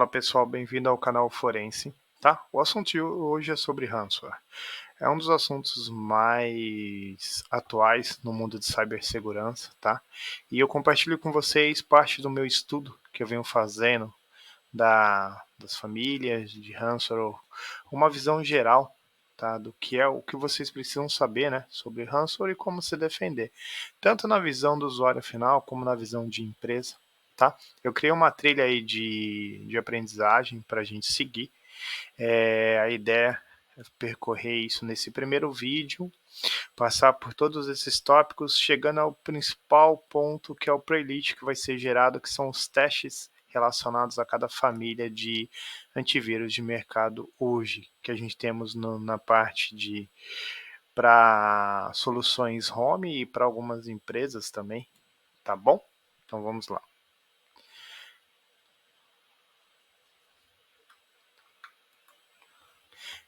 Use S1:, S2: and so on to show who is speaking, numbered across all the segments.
S1: Fala pessoal, bem-vindo ao canal Forense, tá? O assunto de hoje é sobre ransomware. É um dos assuntos mais atuais no mundo de cibersegurança, tá? E eu compartilho com vocês parte do meu estudo que eu venho fazendo das famílias de ransomware, uma visão geral, tá? Do que é o que vocês precisam saber, né? Sobre ransomware e como se defender, tanto na visão do usuário final como na visão de empresa. Tá? Eu criei uma trilha aí de aprendizagem para a gente seguir. A ideia é percorrer isso nesse primeiro vídeo, passar por todos esses tópicos, chegando ao principal ponto, que é o playlist que vai ser gerado, que são os testes relacionados a cada família de antivírus de mercado hoje, que a gente temos na parte de para soluções home e para algumas empresas também, tá bom? Então vamos lá.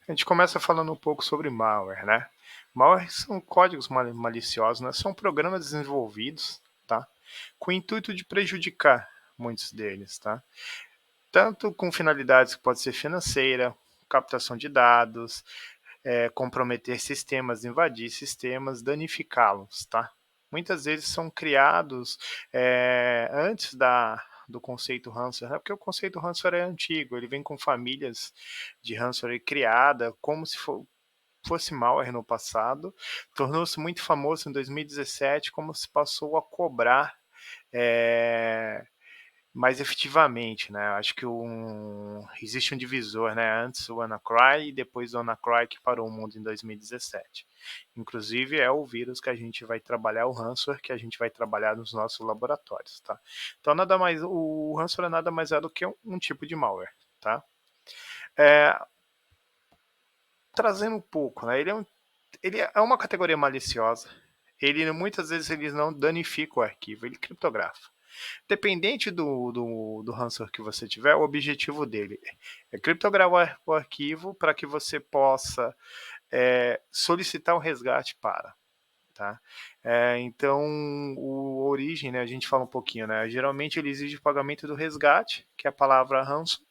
S1: A gente começa falando um pouco sobre malware, né? Malware são códigos maliciosos, né? São programas desenvolvidos, tá? Com o intuito de prejudicar muitos deles, tá? Tanto com finalidades que pode ser financeira, captação de dados, comprometer sistemas, invadir sistemas, danificá-los, tá? Muitas vezes são criados antes do conceito ransomware, porque o conceito ransomware é antigo, ele vem com famílias de ransomware criada como se fosse malware no passado, tornou-se muito famoso em 2017, como se passou a cobrar mais efetivamente, né? Acho que existe um divisor, né? Antes o WannaCry e depois o WannaCry que parou o mundo em 2017. Inclusive é o vírus que a gente vai trabalhar, o ransomware que a gente vai trabalhar nos nossos laboratórios, tá? Então o ransomware nada mais é do que um tipo de malware, tá? Trazendo um pouco, né? Ele é uma categoria maliciosa. Ele muitas vezes ele não danifica o arquivo, ele criptografa. Dependente do ransomware que você tiver, o objetivo dele é criptografar o arquivo para que você possa solicitar um resgate para. Tá? Então, a origem, né, a gente fala um pouquinho, né? Geralmente ele exige o pagamento do resgate, que é a palavra ransom,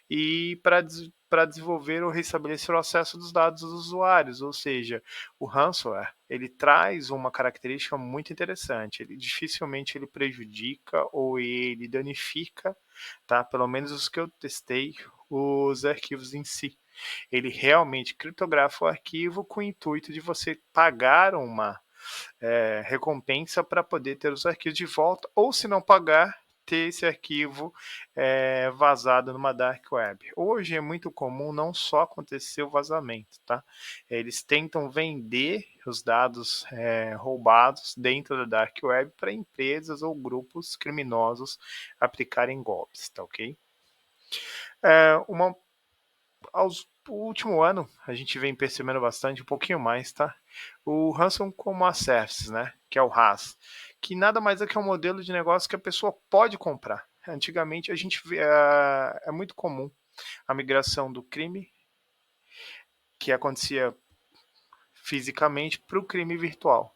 S1: e para desenvolver ou restabelecer o acesso dos dados dos usuários, ou seja, o ransomware ele traz uma característica muito interessante, ele dificilmente ele prejudica ou ele danifica, tá? Pelo menos os que eu testei, os arquivos em si. Ele realmente criptografa o arquivo com o intuito de você pagar uma recompensa para poder ter os arquivos de volta, ou se não pagar, ter esse arquivo vazado numa dark web. Hoje é muito comum não só acontecer o vazamento, tá? Eles tentam vender os dados roubados dentro da dark web para empresas ou grupos criminosos aplicarem golpes, tá ok? O último ano, a gente vem percebendo bastante, um pouquinho mais, tá? O Ransom como a Service, né? Que é o RaaS, que nada mais é que um modelo de negócio que a pessoa pode comprar. Antigamente, a gente vê, é muito comum a migração do crime, que acontecia fisicamente, para o crime virtual.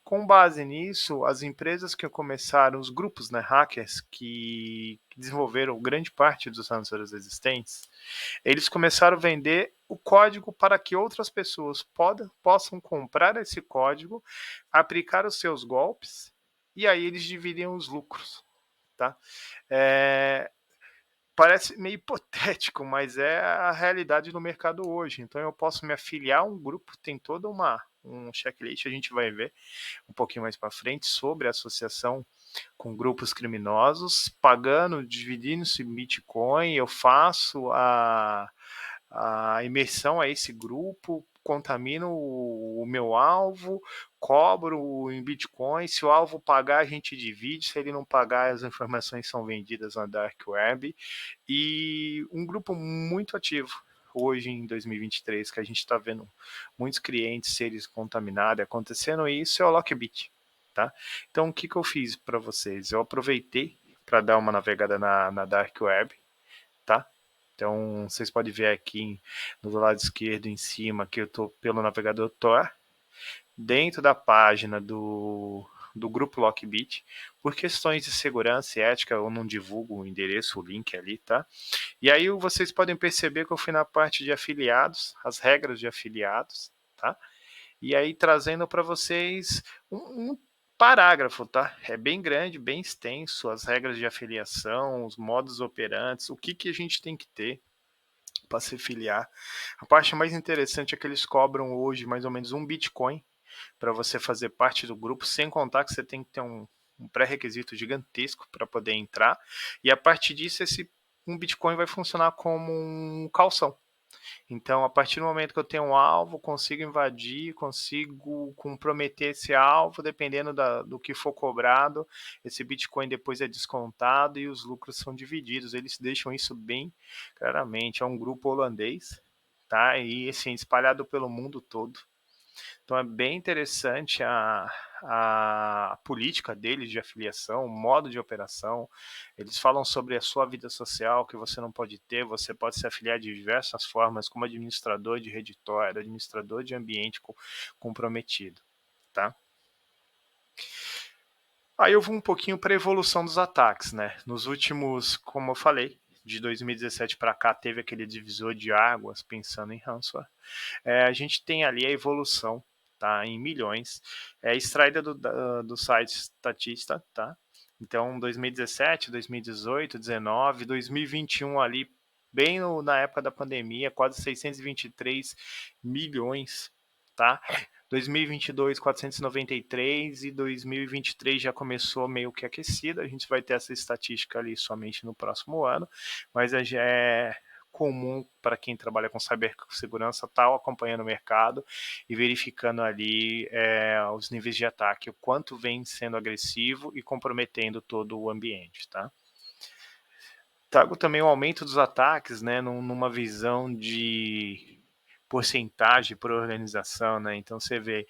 S1: Com base nisso, as empresas que começaram, os grupos, né, hackers, que desenvolveram grande parte dos ransomwares existentes, eles começaram a vender o código para que outras pessoas possam comprar esse código, aplicar os seus golpes, e aí eles dividiam os lucros. Tá? Parece meio hipotético, mas é a realidade do mercado hoje. Então eu posso me afiliar a um grupo, tem toda um checklist, a gente vai ver um pouquinho mais para frente sobre a associação com grupos criminosos, pagando, dividindo-se Bitcoin, eu faço a imersão a esse grupo, contamino o meu alvo, cobro em Bitcoin, se o alvo pagar a gente divide, se ele não pagar as informações são vendidas na Dark Web, e um grupo muito ativo hoje em 2023, que a gente está vendo muitos clientes serem contaminados, acontecendo isso, é o Lockbit. Tá? Então, o que eu fiz para vocês? Eu aproveitei para dar uma navegada na Dark Web, tá? Então, vocês podem ver aqui no lado esquerdo em cima que eu estou pelo navegador Tor. Dentro da página do grupo Lockbit. Por questões de segurança e ética, eu não divulgo o endereço, o link ali, tá? E aí vocês podem perceber que eu fui na parte de afiliados, as regras de afiliados, tá? E aí trazendo para vocês um parágrafo, tá? É bem grande, bem extenso, as regras de afiliação, os modos operantes, o que a gente tem que ter para se filiar. A parte mais interessante é que eles cobram hoje mais ou menos um Bitcoin para você fazer parte do grupo, sem contar que você tem que ter um pré-requisito gigantesco para poder entrar. E a partir disso, um Bitcoin vai funcionar como um calção. Então, a partir do momento que eu tenho um alvo, consigo invadir, consigo comprometer esse alvo, dependendo do que for cobrado, esse Bitcoin depois é descontado e os lucros são divididos. Eles deixam isso bem claramente. É um grupo holandês, tá? E assim, espalhado pelo mundo todo. Então é bem interessante a política deles de afiliação, o modo de operação. Eles falam sobre a sua vida social que você não pode ter, você pode se afiliar de diversas formas, como administrador de reditório, administrador de ambiente comprometido. Tá? Aí eu vou um pouquinho para a evolução dos ataques. Né? Nos últimos, como eu falei, de 2017 para cá teve aquele divisor de águas pensando em ransomware. A gente tem ali a evolução, tá, em milhões, extraída do site Statista, tá? Então, 2017, 2018, 2019, 2021 ali, bem na época da pandemia, quase 623 milhões, tá? 2022, 493 e 2023 já começou meio que aquecida. A gente vai ter essa estatística ali somente no próximo ano, mas já é comum para quem trabalha com cibersegurança estar acompanhando o mercado e verificando ali os níveis de ataque, o quanto vem sendo agressivo e comprometendo todo o ambiente, tá? Trago também o aumento dos ataques, né, numa visão de porcentagem por organização, né? Então você vê,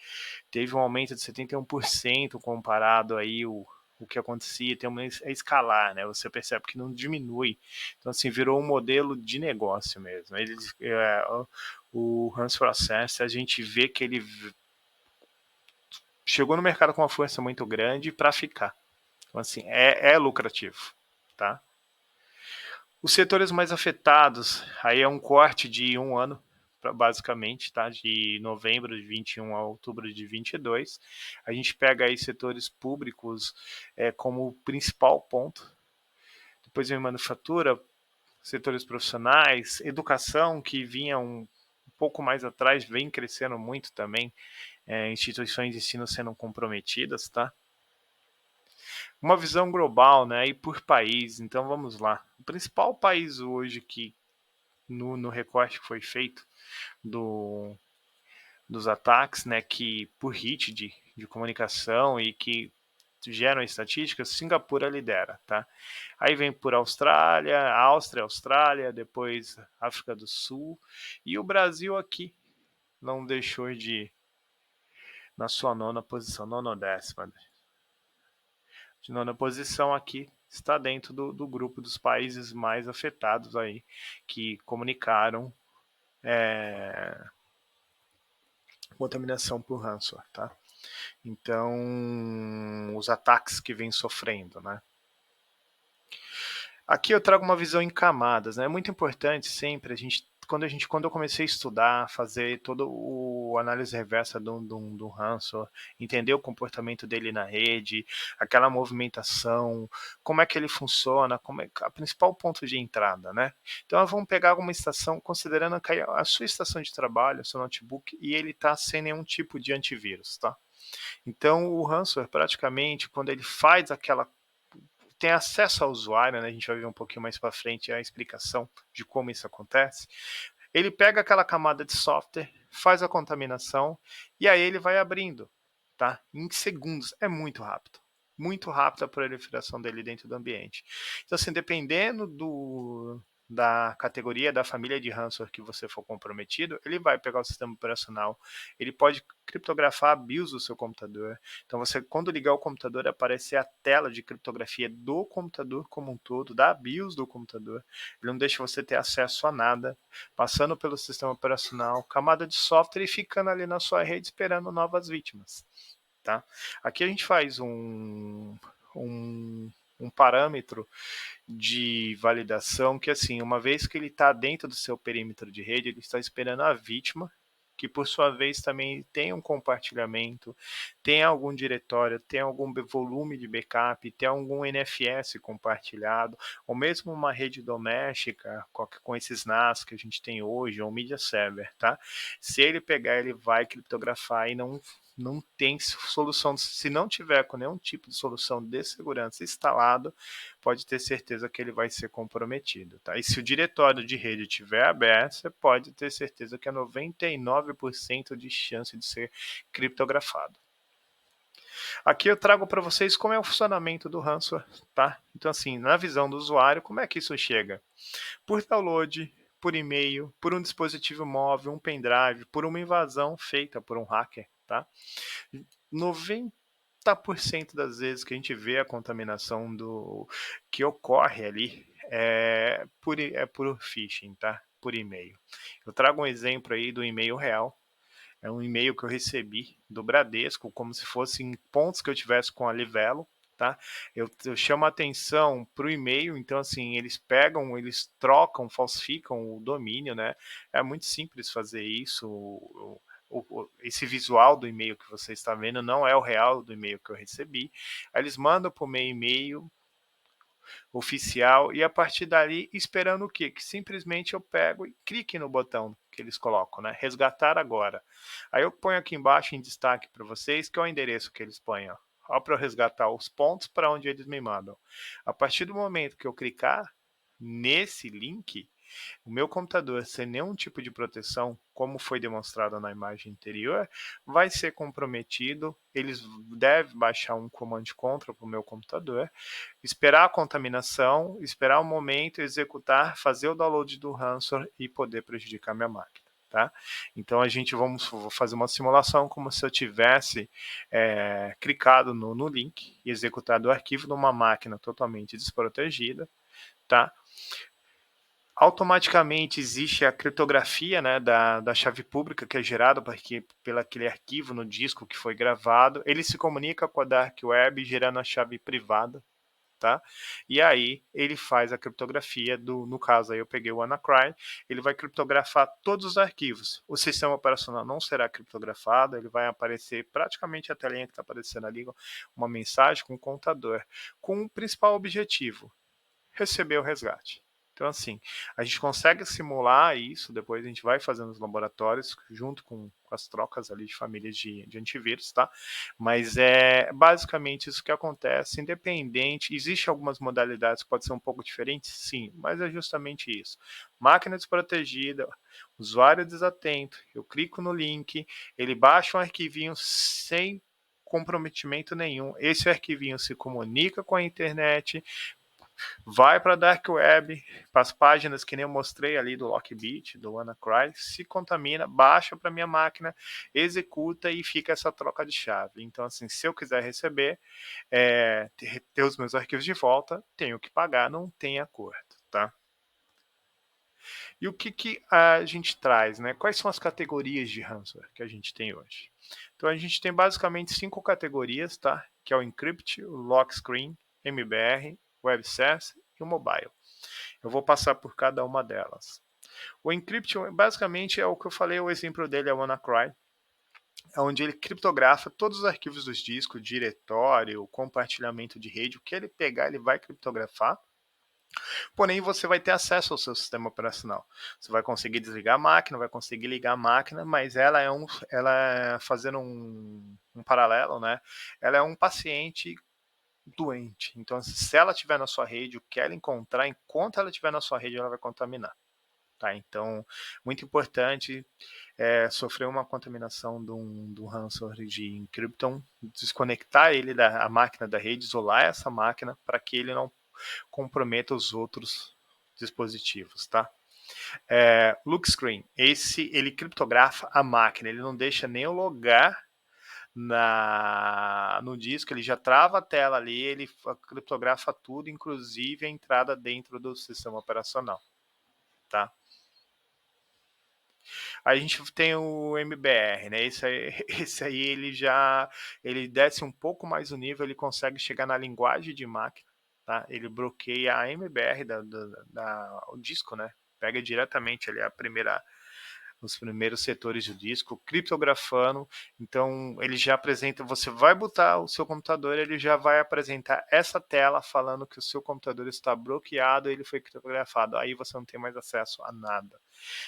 S1: teve um aumento de 71% comparado aí o que acontecia, tem uma escalar, né? Você percebe que não diminui. Então, assim, virou um modelo de negócio mesmo. O Hans Process, a gente vê que ele chegou no mercado com uma força muito grande para ficar. Então, assim, é lucrativo, tá? Os setores mais afetados, aí é um corte de um ano, basicamente, tá? De novembro de 21 a outubro de 22. A gente pega aí setores públicos como principal ponto. Depois vem manufatura, setores profissionais, educação, que vinha um pouco mais atrás, vem crescendo muito também, instituições de ensino sendo comprometidas, tá? Uma visão global, né, e por país. Então vamos lá. O principal país hoje que no recorte que foi feito dos ataques, né, que por hit de comunicação e que geram estatísticas, Singapura lidera, tá? Aí vem por Áustria, depois África do Sul e o Brasil aqui não deixou de na sua nona posição, nona ou décima. De nona posição aqui está dentro do grupo dos países mais afetados aí que comunicaram contaminação por ransomware, tá? Então, os ataques que vem sofrendo, né? Aqui eu trago uma visão em camadas, né? É muito importante sempre quando eu comecei a estudar, fazer toda a análise reversa do ransomware, entender o comportamento dele na rede, aquela movimentação, como é que ele funciona, como é a principal ponto de entrada, né? Então vamos pegar uma estação, considerando que a sua estação de trabalho, o seu notebook, e ele está sem nenhum tipo de antivírus, tá? Então o ransomware praticamente, quando ele faz aquela tem acesso ao usuário, né? A gente vai ver um pouquinho mais para frente a explicação de como isso acontece. Ele pega aquela camada de software, faz a contaminação e aí ele vai abrindo, tá? Em segundos, é muito rápido a proliferação dele dentro do ambiente. Então, assim, dependendo da categoria, da família de ransomware que você for comprometido, ele vai pegar o sistema operacional, ele pode criptografar a BIOS do seu computador. Então, você, quando ligar o computador, aparecer a tela de criptografia do computador como um todo, da BIOS do computador. Ele não deixa você ter acesso a nada, passando pelo sistema operacional, camada de software e ficando ali na sua rede esperando novas vítimas. tá? Aqui a gente faz um parâmetro de validação que, assim, uma vez que ele está dentro do seu perímetro de rede, ele está esperando a vítima, que por sua vez também tem um compartilhamento, tem algum diretório, tem algum volume de backup, tem algum NFS compartilhado, ou mesmo uma rede doméstica com esses NAS que a gente tem hoje, ou media server, tá? Se ele pegar, ele vai criptografar e não tem solução, se não tiver com nenhum tipo de solução de segurança instalado, pode ter certeza que ele vai ser comprometido, tá? E se o diretório de rede estiver aberto, você pode ter certeza que é 99% de chance de ser criptografado. Aqui eu trago para vocês como é o funcionamento do ransomware, tá? Então, assim, na visão do usuário, como é que isso chega? Por download, por e-mail, por um dispositivo móvel, um pendrive, por uma invasão feita por um hacker, tá? 90% das vezes que a gente vê a contaminação que ocorre ali por phishing, tá? Por e-mail. Eu trago um exemplo aí do e-mail real. É um e-mail que eu recebi do Bradesco, como se fossem pontos que eu tivesse com a Livelo, tá? Eu chamo a atenção para o e-mail, então assim, eles pegam, eles trocam, falsificam o domínio, né? É muito simples fazer isso. Esse visual do e-mail que você está vendo não é o real do e-mail que eu recebi. Aí eles mandam para o meu e-mail oficial e a partir dali esperando o quê? Que simplesmente eu pego e clique no botão que eles colocam, né? Resgatar agora. Aí eu ponho aqui embaixo em destaque para vocês que é o endereço que eles põem, ó para eu resgatar os pontos para onde eles me mandam. A partir do momento que eu clicar nesse link, o meu computador, sem nenhum tipo de proteção, como foi demonstrado na imagem anterior, vai ser comprometido. Eles devem baixar um command control para o meu computador, esperar a contaminação, esperar o momento, executar, fazer o download do ransomware e poder prejudicar minha máquina. Tá? Então a gente vou fazer uma simulação como se eu tivesse clicado no link e executado o arquivo numa máquina totalmente desprotegida, tá? Automaticamente existe a criptografia, né, da chave pública que é gerada pelo aquele arquivo no disco que foi gravado. Ele se comunica com a Dark Web gerando a chave privada, tá? E aí ele faz a criptografia no caso aí eu peguei o WannaCry, ele vai criptografar todos os arquivos. O sistema operacional não será criptografado, ele vai aparecer praticamente a telinha que está aparecendo ali, uma mensagem com um contador, com o principal objetivo: receber o resgate. Então, assim, a gente consegue simular isso, depois a gente vai fazendo os laboratórios, junto com as trocas ali de famílias de antivírus, tá? Mas é basicamente isso que acontece, independente, existe algumas modalidades que podem ser um pouco diferentes, sim, mas é justamente isso. Máquina desprotegida, usuário desatento, eu clico no link, ele baixa um arquivinho sem comprometimento nenhum, esse arquivinho se comunica com a internet, vai para a Dark Web, para as páginas que nem eu mostrei ali do Lockbit, do WannaCry, se contamina, baixa para minha máquina, executa e fica essa troca de chave. Então, assim, se eu quiser receber, ter os meus arquivos de volta, tenho que pagar, não tem acordo, tá? E o que a gente traz, né? Quais são as categorias de ransomware que a gente tem hoje? Então, a gente tem basicamente 5 categorias, tá? Que é o Encrypt, o Lock Screen, MBR, Web Service e o Mobile. Eu vou passar por cada uma delas. O Encrypt, basicamente, é o que eu falei, o exemplo dele é o WannaCry, é onde ele criptografa todos os arquivos dos discos, diretório, compartilhamento de rede, o que ele pegar, ele vai criptografar. Porém, você vai ter acesso ao seu sistema operacional. Você vai conseguir desligar a máquina, vai conseguir ligar a máquina, mas ela é fazendo um paralelo, né? Ela é um paciente doente. Então, se ela estiver na sua rede, o que ela encontrar, enquanto ela estiver na sua rede, ela vai contaminar. Tá? Então, muito importante sofrer uma contaminação do ransomware de Encrypton, desconectar ele da máquina da rede, isolar essa máquina para que ele não comprometa os outros dispositivos, tá? Look Screen, ele criptografa a máquina, ele não deixa nem eu logar no disco, ele já trava a tela ali, ele criptografa tudo, inclusive a entrada dentro do sistema operacional, tá? A gente tem o MBR, né? Esse aí, esse aí ele desce um pouco mais o nível, ele consegue chegar na linguagem de máquina, tá? Ele bloqueia a MBR o disco, né? Pega diretamente ali os primeiros setores do disco, criptografando. Então ele já apresenta, você vai botar o seu computador, ele já vai apresentar essa tela falando que o seu computador está bloqueado, ele foi criptografado. Aí você não tem mais acesso a nada,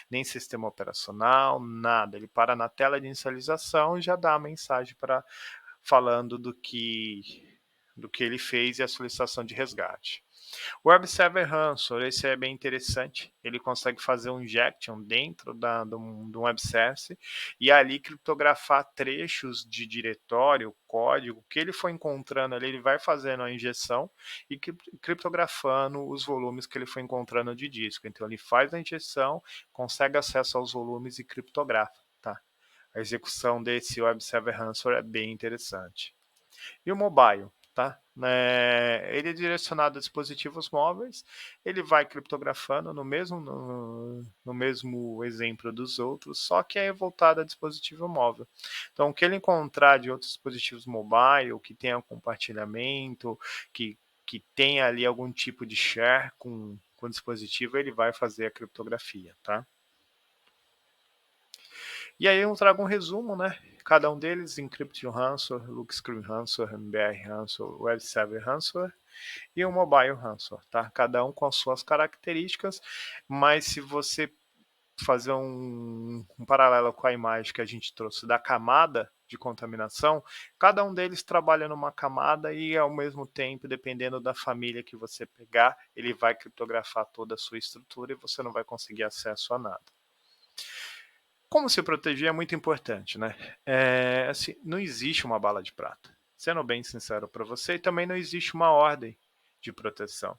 S1: nem sistema operacional, nada. Ele para na tela de inicialização e já dá a mensagem para falando do que ele fez e a solicitação de resgate. O Web Server Ransom, esse é bem interessante. Ele consegue fazer um injection dentro do web service e ali criptografar trechos de diretório, código que ele foi encontrando ali, ele vai fazendo a injeção e criptografando os volumes que ele foi encontrando de disco. Então ele faz a injeção, consegue acesso aos volumes e criptografa, tá? A execução desse Web Server Ransom é bem interessante. E o mobile, tá? Ele é direcionado a dispositivos móveis, ele vai criptografando no mesmo exemplo dos outros, só que é voltado a dispositivo móvel. Então, o que ele encontrar de outros dispositivos mobile, que tenha compartilhamento, que tenha ali algum tipo de share com o dispositivo, ele vai fazer a criptografia, tá? E aí eu trago um resumo, né? Cada um deles, Encryption Ransomware, Look-Screen Ransomware, MBR Ransomware, Web Server Ransomware e o Mobile Ransomware, tá? Cada um com as suas características, mas se você fazer um paralelo com a imagem que a gente trouxe da camada de contaminação, cada um deles trabalha numa camada e ao mesmo tempo, dependendo da família que você pegar, ele vai criptografar toda a sua estrutura e você não vai conseguir acesso a nada. Como se proteger é muito importante, né? Assim, não existe uma bala de prata. Sendo bem sincero para você, e também não existe uma ordem de proteção.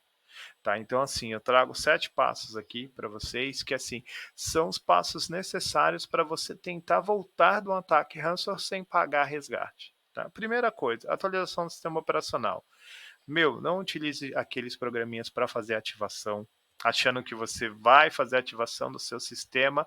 S1: Tá? Então, assim, eu trago 7 passos aqui para vocês, que assim, são os passos necessários para você tentar voltar do ataque ransomware sem pagar resgate. Tá? Primeira coisa, atualização do sistema operacional. Não utilize aqueles programinhas para fazer ativação, achando que você vai fazer a ativação do seu sistema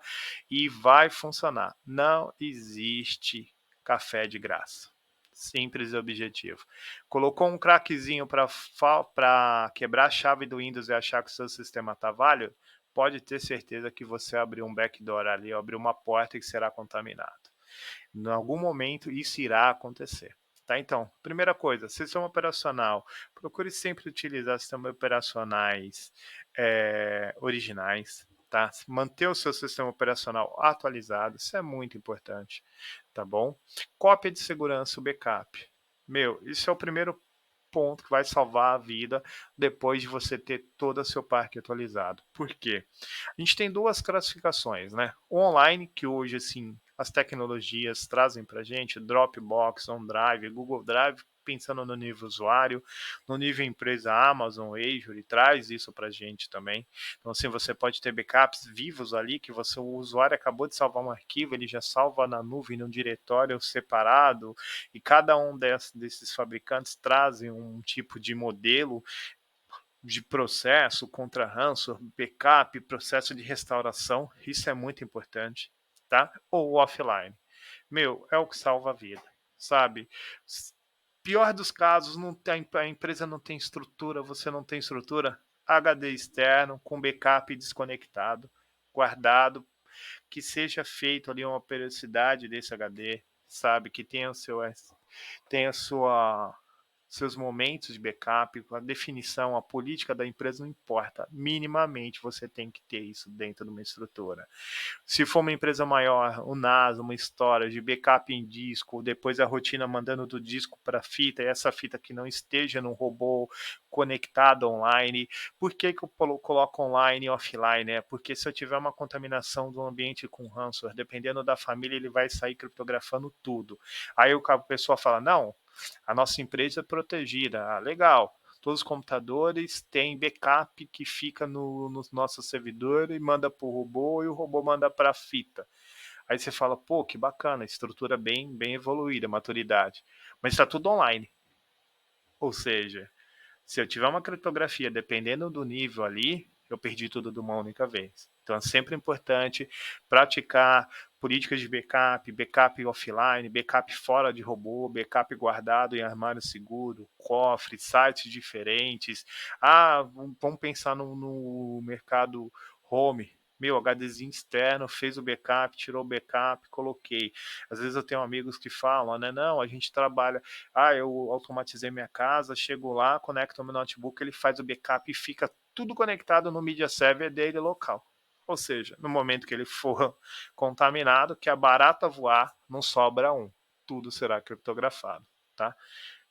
S1: e vai funcionar. Não existe café de graça. Simples e objetivo. Colocou um crackzinho para quebrar a chave do Windows e achar que o seu sistema está válido? Pode ter certeza que você abriu um backdoor ali, abriu uma porta que será contaminado. Em algum momento isso irá acontecer. Tá? Então, primeira coisa, sistema operacional. Procure sempre utilizar sistemas operacionais originais. Tá? Manter o seu sistema operacional atualizado, isso é muito importante. Tá bom? Cópia de segurança, o backup. Isso é o primeiro ponto que vai salvar a vida depois de você ter todo o seu parque atualizado. Por quê? A gente tem duas classificações, né? O online, que hoje, assim, as tecnologias trazem para a gente, Dropbox, OneDrive, Google Drive, pensando no nível usuário, no nível empresa Amazon, Azure, traz isso para a gente também. Então, assim, você pode ter backups vivos ali, que o usuário acabou de salvar um arquivo, ele já salva na nuvem, num diretório separado, e cada um desses fabricantes trazem um tipo de modelo de processo contra ransomware, backup, processo de restauração, isso é muito importante, tá? Ou offline. É o que salva a vida, sabe? Pior dos casos, não tem, a empresa não tem estrutura, você não tem estrutura, HD externo com backup desconectado, guardado, que seja feito ali uma periodicidade desse HD, sabe? Que tenha a sua seus momentos de backup, a definição, a política da empresa não importa. Minimamente você tem que ter isso dentro de uma estrutura. Se for uma empresa maior, o NAS, uma história de backup em disco, depois a rotina mandando do disco para a fita, e essa fita que não esteja num robô conectado online. Por que eu coloco online e offline? Porque se eu tiver uma contaminação do ambiente com ransomware, dependendo da família, ele vai sair criptografando tudo. Aí a pessoa fala, não, a nossa empresa é protegida. Ah, legal. Todos os computadores têm backup que fica no nosso servidor e manda para o robô e o robô manda para a fita. Aí você fala, pô, que bacana, estrutura bem evoluída, maturidade. Mas está tudo online. Ou seja, se eu tiver uma criptografia, dependendo do nível ali, eu perdi tudo de uma única vez. Então é sempre importante praticar políticas de backup, backup offline, backup fora de robô, backup guardado em armário seguro, cofre, sites diferentes. Vamos pensar no mercado home. Meu, HDzinho externo, fez o backup, tirou o backup, coloquei. Às vezes eu tenho amigos que falam, né? Não, a gente trabalha. Eu automatizei minha casa, chego lá, conecto o meu notebook, ele faz o backup e fica tudo conectado no media server dele local. Ou seja, no momento que ele for contaminado, que a barata voar, não sobra um. Tudo será criptografado, tá?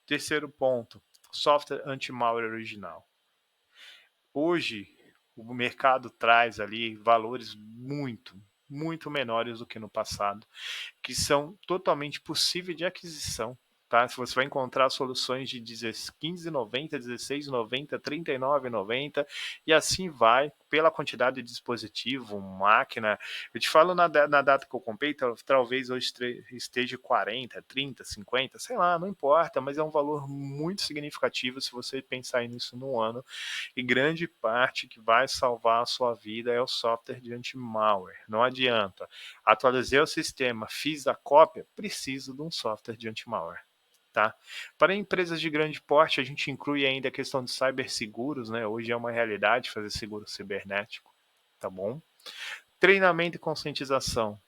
S1: Terceiro ponto, software anti-malware original. Hoje, o mercado traz ali valores muito menores do que no passado, que são totalmente possíveis de aquisição. Tá? Você vai encontrar soluções de R$15,90, R$16,90, R$39,90 e assim vai, pela quantidade de dispositivo, máquina. Eu te falo na data que eu comprei, talvez hoje esteja 40, 30, 50, sei lá, não importa, mas é um valor muito significativo se você pensar nisso no ano. E grande parte que vai salvar a sua vida é o software de anti-malware. Não adianta. Atualizei o sistema, fiz a cópia, preciso de um software de anti-malware. Tá? Para empresas de grande porte, a gente inclui ainda a questão de ciberseguros, né? Hoje é uma realidade fazer seguro cibernético, tá bom? Treinamento e conscientização.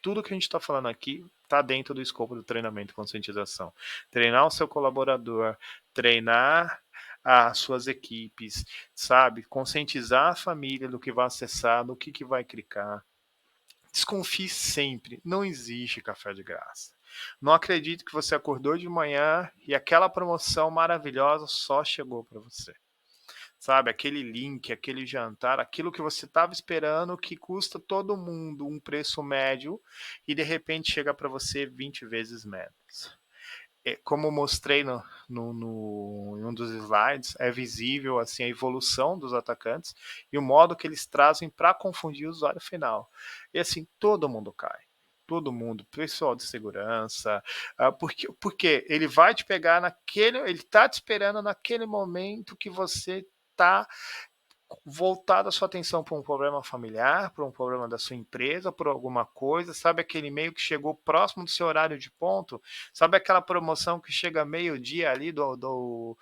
S1: Tudo que a gente está falando aqui está dentro do escopo do treinamento e conscientização. Treinar o seu colaborador, treinar as suas equipes, sabe? Conscientizar a família do que vai acessar, do que vai clicar. Desconfie sempre, não existe café de graça. Não acredite que você acordou de manhã e aquela promoção maravilhosa só chegou para você. Sabe, aquele link, aquele jantar, aquilo que você estava esperando que custa todo mundo um preço médio e de repente chega para você 20 vezes menos. Como mostrei em um dos slides, é visível assim a evolução dos atacantes e o modo que eles trazem para confundir o usuário final. E assim, todo mundo cai. Todo mundo, pessoal de segurança, porque ele vai te pegar ele está te esperando naquele momento que você está voltado a sua atenção para um problema familiar, para um problema da sua empresa, por alguma coisa, sabe aquele e-mail que chegou próximo do seu horário de ponto, sabe aquela promoção que chega meio-dia ali do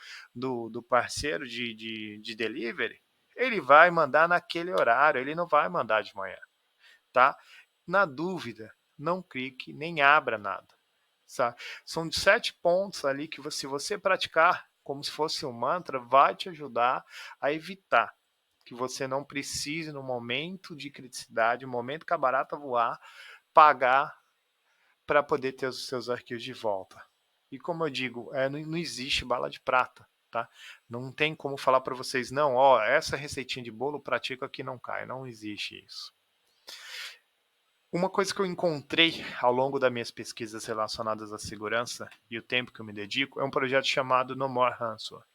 S1: parceiro de delivery? Ele vai mandar naquele horário, ele não vai mandar de manhã, tá? Na dúvida, não clique, nem abra nada. Sabe? São 7 pontos ali que se você praticar como se fosse um mantra, vai te ajudar a evitar que você não precise, no momento de criticidade, no momento que a barata voar, pagar para poder ter os seus arquivos de volta. E como eu digo, não existe bala de prata. Tá? Não tem como falar para vocês, não, essa receitinha de bolo pratica que não cai. Não existe isso. Uma coisa que eu encontrei ao longo das minhas pesquisas relacionadas à segurança e o tempo que eu me dedico é um projeto chamado No More Ransomware.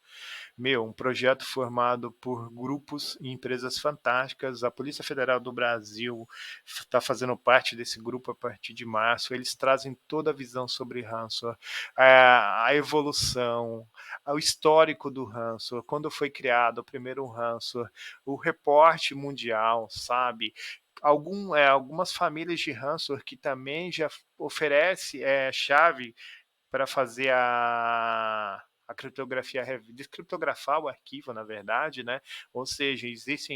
S1: Um projeto formado por grupos e empresas fantásticas. A Polícia Federal do Brasil está fazendo parte desse grupo a partir de março. Eles trazem toda a visão sobre ransomware, a evolução, o histórico do ransomware, quando foi criado o primeiro ransomware, o reporte mundial, sabe? Algumas famílias de ransomware que também já oferece chave para fazer a criptografia, descriptografar o arquivo, na verdade, né? Ou seja,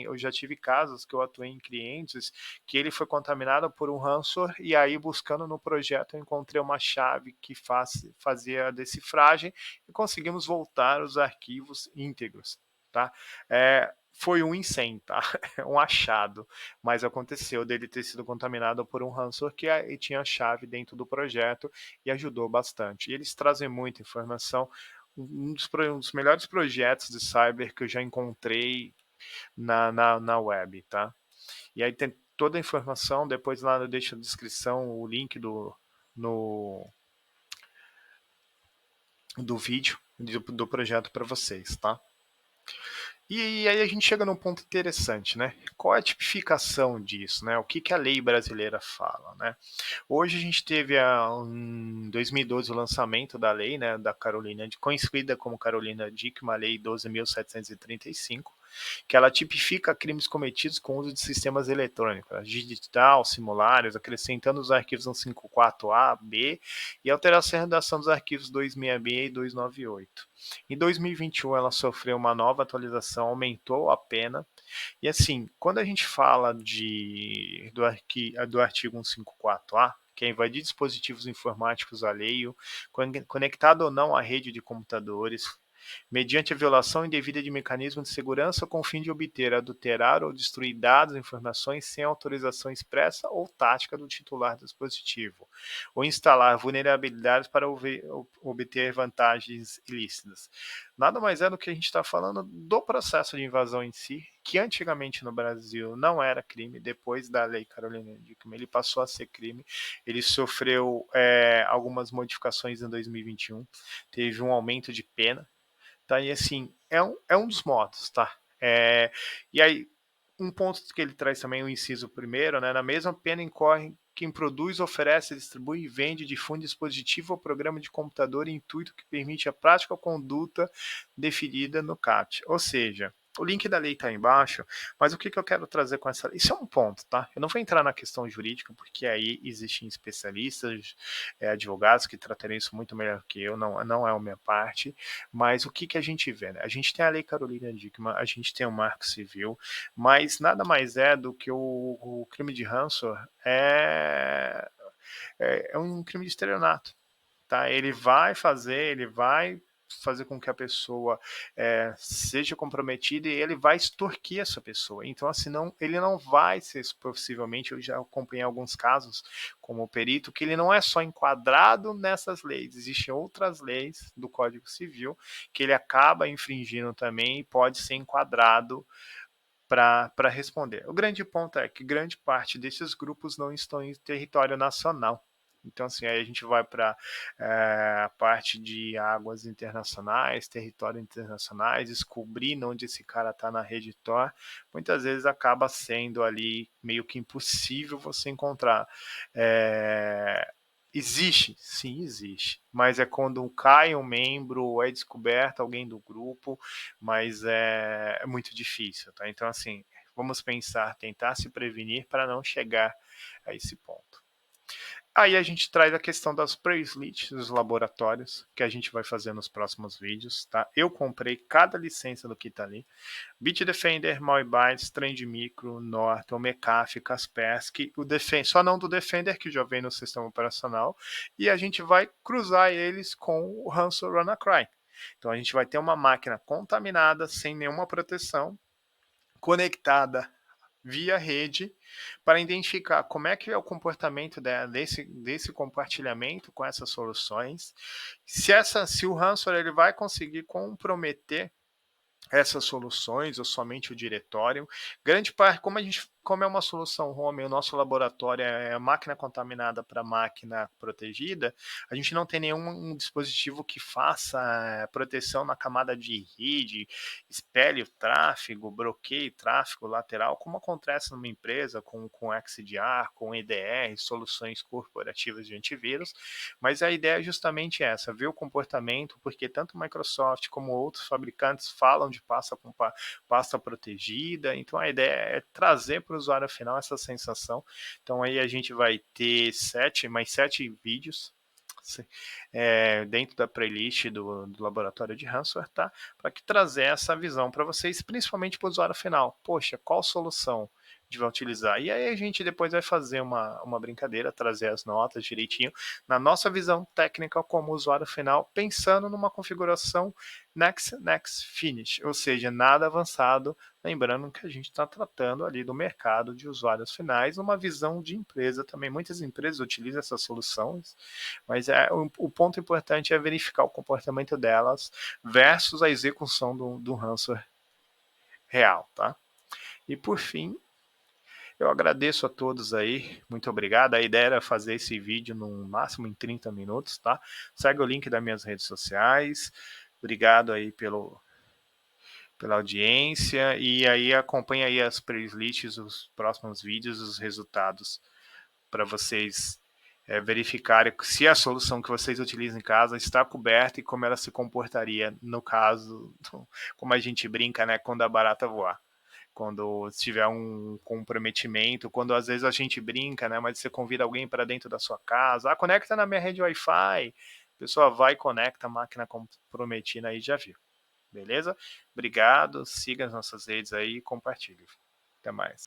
S1: eu já tive casos que eu atuei em clientes que ele foi contaminado por um ransomware e aí buscando no projeto eu encontrei uma chave que fazia a decifragem e conseguimos voltar os arquivos íntegros, tá? Foi um incêndio, tá? Um achado, mas aconteceu dele ter sido contaminado por um ransomware que tinha a chave dentro do projeto e ajudou bastante. E eles trazem muita informação, um dos melhores projetos de cyber que eu já encontrei na web, tá? E aí tem toda a informação, depois lá eu deixo na descrição o link do vídeo do projeto para vocês, tá? E aí a gente chega num ponto interessante, né? Qual é a tipificação disso, né? O que a lei brasileira fala, né? Hoje a gente teve em 2012 o lançamento da lei, né, da Carolina, conhecida como Carolina Dick, uma lei 12.735, que ela tipifica crimes cometidos com uso de sistemas eletrônicos, digital, simulários, acrescentando os arquivos 154A, B e alteração e redação dos arquivos 266 e 298. Em 2021, ela sofreu uma nova atualização, aumentou a pena. E assim, quando a gente fala do artigo 154A, que invadir dispositivos informáticos alheio, conectado ou não à rede de computadores, mediante a violação indevida de mecanismo de segurança com o fim de obter, adulterar ou destruir dados ou informações sem autorização expressa ou tática do titular do dispositivo, ou instalar vulnerabilidades para obter vantagens ilícitas. Nada mais é do que a gente está falando do processo de invasão em si, que antigamente no Brasil não era crime, depois da Lei Carolina Dickmann ele passou a ser crime, ele sofreu algumas modificações em 2021, teve um aumento de pena, tá? E assim, é um dos modos, tá? E aí, um ponto que ele traz também, o inciso primeiro, né? Na mesma pena incorre quem produz, oferece, distribui, vende, difunde dispositivo ou programa de computador intuito que permite a prática ou conduta definida no CAPT. Ou seja, o link da lei está aí embaixo, mas o que eu quero trazer com essa lei? Isso é um ponto, tá? Eu não vou entrar na questão jurídica, porque aí existem especialistas, advogados que tratarem isso muito melhor que eu, não é a minha parte, mas o que a gente vê, né? A gente tem a Lei Carolina Dickmann, a gente tem o Marco Civil, mas nada mais é do que o crime de ransomware é um crime de estelionato, tá? Ele vai fazer com que a pessoa seja comprometida e ele vai extorquir essa pessoa. Então, assim, ele não vai ser, possivelmente, eu já acompanhei alguns casos, como perito, que ele não é só enquadrado nessas leis, existem outras leis do Código Civil que ele acaba infringindo também e pode ser enquadrado para responder. O grande ponto é que grande parte desses grupos não estão em território nacional. Então, assim, aí a gente vai para a parte de águas internacionais, territórios internacionais, descobrindo onde esse cara está na rede Tor. Muitas vezes acaba sendo ali meio que impossível você encontrar. Existe? Sim, existe. Mas é quando cai um membro ou é descoberto alguém do grupo, mas é muito difícil, tá? Então, assim, vamos pensar, tentar se prevenir para não chegar a esse ponto. Aí a gente traz a questão das pre-slits dos laboratórios, que a gente vai fazer nos próximos vídeos, tá? Eu comprei cada licença do que tá ali. Bitdefender, Malwarebytes, Trend Micro, Norton, McAfee, Kaspersky, o Defender, só não do Defender, que já vem no sistema operacional, e a gente vai cruzar eles com o Ransomware WannaCry. Então a gente vai ter uma máquina contaminada, sem nenhuma proteção, conectada via rede, para identificar como é que é o comportamento desse compartilhamento com essas soluções, se o ransomware ele vai conseguir comprometer essas soluções ou somente o diretório. Grande parte, como é uma solução home, o nosso laboratório é máquina contaminada para máquina protegida, a gente não tem nenhum dispositivo que faça proteção na camada de rede, espelhe o tráfego, bloqueie tráfego lateral, como acontece numa empresa com XDR, com EDR, soluções corporativas de antivírus, mas a ideia é justamente essa, ver o comportamento, porque tanto Microsoft como outros fabricantes falam de pasta protegida, então a ideia é trazer para o usuário final essa sensação. Então aí a gente vai ter mais sete vídeos dentro da playlist do laboratório de ransomware, tá? Para trazer essa visão para vocês, principalmente para o usuário final. Poxa, qual solução de vai utilizar? E aí a gente depois vai fazer uma brincadeira, trazer as notas direitinho, na nossa visão técnica como usuário final, pensando numa configuração next finish, ou seja, nada avançado, lembrando que a gente está tratando ali do mercado de usuários finais, uma visão de empresa também. Muitas empresas utilizam essas soluções, mas o ponto importante é verificar o comportamento delas versus a execução do ransomware real, tá? E por fim, eu agradeço a todos aí, muito obrigado. A ideia era fazer esse vídeo no máximo em 30 minutos, tá? Segue o link das minhas redes sociais. Obrigado aí pela audiência e aí acompanha aí as playlists, os próximos vídeos, os resultados para vocês verificar se a solução que vocês utilizam em casa está coberta e como ela se comportaria no caso, como a gente brinca, né, quando a barata voar. Quando tiver um comprometimento, quando às vezes a gente brinca, né, mas você convida alguém para dentro da sua casa, conecta na minha rede Wi-Fi, a pessoa vai e conecta a máquina comprometida aí, já viu. Beleza? Obrigado, siga as nossas redes aí e compartilhe. Até mais.